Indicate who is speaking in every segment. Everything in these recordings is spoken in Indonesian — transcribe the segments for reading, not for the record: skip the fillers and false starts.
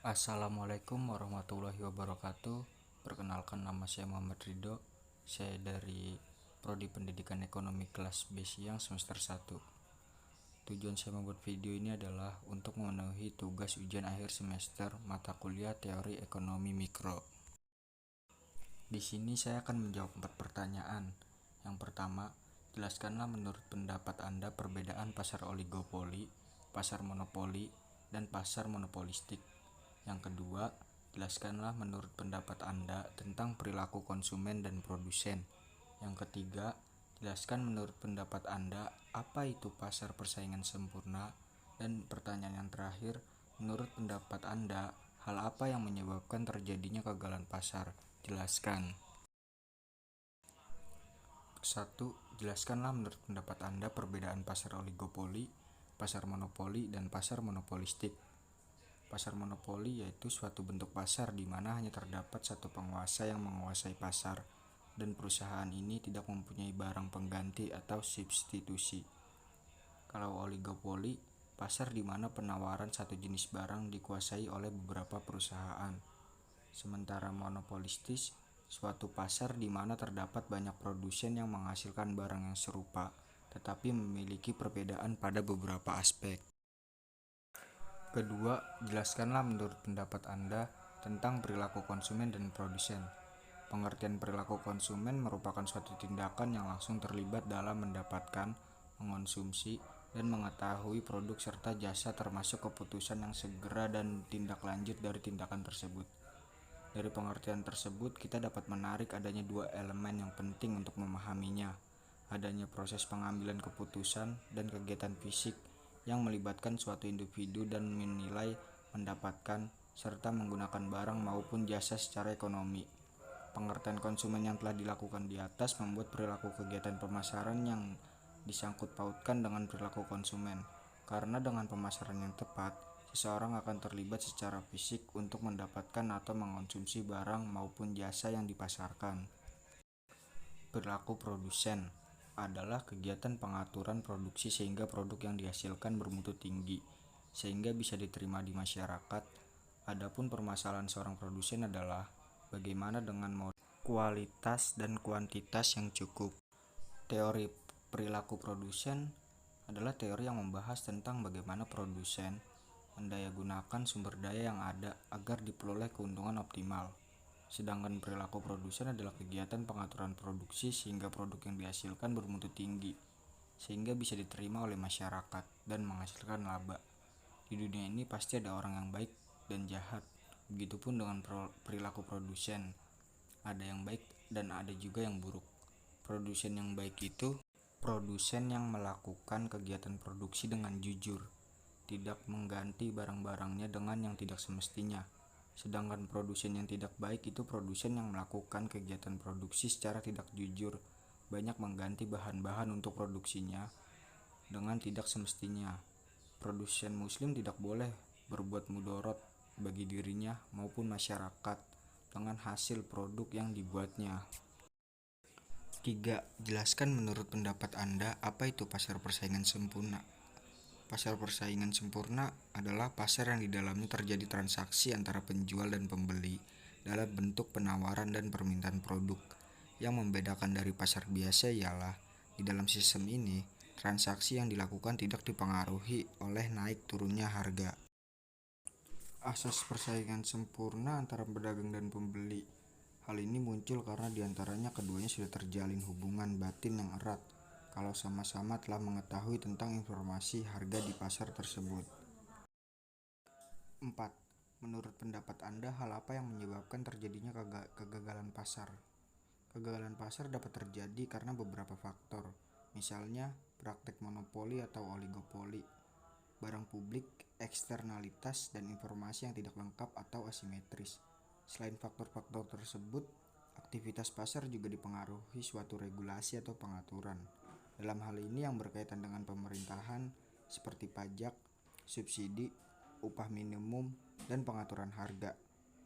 Speaker 1: Assalamualaikum warahmatullahi wabarakatuh. Perkenalkan, nama saya Muhammad Ridho. Saya dari Prodi Pendidikan Ekonomi kelas B Siang semester 1. Tujuan saya membuat video ini adalah untuk memenuhi tugas ujian akhir semester mata kuliah Teori Ekonomi Mikro. Di sini saya akan menjawab 4 pertanyaan. Yang pertama, jelaskanlah menurut pendapat Anda perbedaan pasar oligopoli, pasar monopoli, dan pasar monopolistik. Yang kedua, jelaskanlah menurut pendapat Anda tentang perilaku konsumen dan produsen. Yang ketiga, jelaskan menurut pendapat Anda apa itu pasar persaingan sempurna. Dan pertanyaan yang terakhir, menurut pendapat Anda, hal apa yang menyebabkan terjadinya kegagalan pasar? Jelaskan. 1. Jelaskanlah menurut pendapat Anda perbedaan pasar oligopoli, pasar monopoli, dan pasar monopolistik. Pasar monopoli yaitu suatu bentuk pasar di mana hanya terdapat satu penguasa yang menguasai pasar, dan perusahaan ini tidak mempunyai barang pengganti atau substitusi. Kalau oligopoli, pasar di mana penawaran satu jenis barang dikuasai oleh beberapa perusahaan. Sementara monopolistis, suatu pasar di mana terdapat banyak produsen yang menghasilkan barang yang serupa, tetapi memiliki perbedaan pada beberapa aspek. Kedua, jelaskanlah menurut pendapat Anda tentang perilaku konsumen dan produsen. Pengertian perilaku konsumen merupakan suatu tindakan yang langsung terlibat dalam mendapatkan, mengonsumsi, dan mengetahui produk serta jasa, termasuk keputusan yang segera dan tindak lanjut dari tindakan tersebut. Dari pengertian tersebut, kita dapat menarik adanya dua elemen yang penting untuk memahaminya: adanya proses pengambilan keputusan dan kegiatan fisik yang melibatkan suatu individu dan menilai, mendapatkan, serta menggunakan barang maupun jasa secara ekonomi. Pengertian konsumen yang telah dilakukan di atas membuat perilaku kegiatan pemasaran yang disangkut pautkan dengan perilaku konsumen, karena dengan pemasaran yang tepat, seseorang akan terlibat secara fisik untuk mendapatkan atau mengonsumsi barang maupun jasa yang dipasarkan. Perilaku produsen adalah kegiatan pengaturan produksi sehingga produk yang dihasilkan bermutu tinggi, sehingga bisa diterima di masyarakat. Adapun permasalahan seorang produsen adalah bagaimana dengan kualitas dan kuantitas yang cukup. Teori perilaku produsen adalah teori yang membahas tentang bagaimana produsen mendayagunakan sumber daya yang ada agar diperoleh keuntungan optimal. Sedangkan perilaku produsen adalah kegiatan pengaturan produksi sehingga produk yang dihasilkan bermutu tinggi, sehingga bisa diterima oleh masyarakat dan menghasilkan laba. Di dunia ini pasti ada orang yang baik dan jahat, begitupun dengan perilaku produsen. Ada yang baik dan ada juga yang buruk. Produsen yang baik itu produsen yang melakukan kegiatan produksi dengan jujur, tidak mengganti barang-barangnya dengan yang tidak semestinya. Sedangkan produsen yang tidak baik itu produsen yang melakukan kegiatan produksi secara tidak jujur, banyak mengganti bahan-bahan untuk produksinya dengan tidak semestinya. Produsen muslim tidak boleh berbuat mudorot bagi dirinya maupun masyarakat dengan hasil produk yang dibuatnya. 3. Jelaskan menurut pendapat Anda apa itu pasar persaingan sempurna. Pasar persaingan sempurna adalah pasar yang di dalamnya terjadi transaksi antara penjual dan pembeli dalam bentuk penawaran dan permintaan produk. Yang membedakan dari pasar biasa ialah di dalam sistem ini, transaksi yang dilakukan tidak dipengaruhi oleh naik turunnya harga. Asas persaingan sempurna antara pedagang dan pembeli. Hal ini muncul karena diantaranya keduanya sudah terjalin hubungan batin yang erat kalau sama-sama telah mengetahui tentang informasi harga di pasar tersebut. 4. Menurut pendapat Anda, hal apa yang menyebabkan terjadinya kegagalan pasar? Kegagalan pasar dapat terjadi karena beberapa faktor, misalnya praktek monopoli atau oligopoli, barang publik, eksternalitas, dan informasi yang tidak lengkap atau asimetris. Selain faktor-faktor tersebut, aktivitas pasar juga dipengaruhi suatu regulasi atau pengaturan. Dalam hal ini yang berkaitan dengan pemerintahan seperti pajak, subsidi, upah minimum, dan pengaturan harga.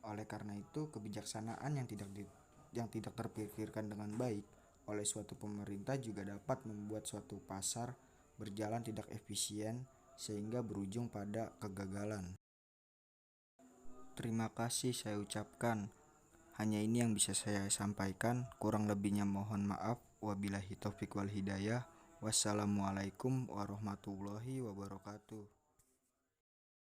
Speaker 1: Oleh karena itu, kebijaksanaan yang tidak terpikirkan dengan baik oleh suatu pemerintah juga dapat membuat suatu pasar berjalan tidak efisien sehingga berujung pada kegagalan. terima kasih saya ucapkan. Hanya ini yang bisa saya sampaikan, kurang lebihnya mohon maaf. Wabillahi taufik wal hidayah. Wassalamualaikum warahmatullahi wabarakatuh.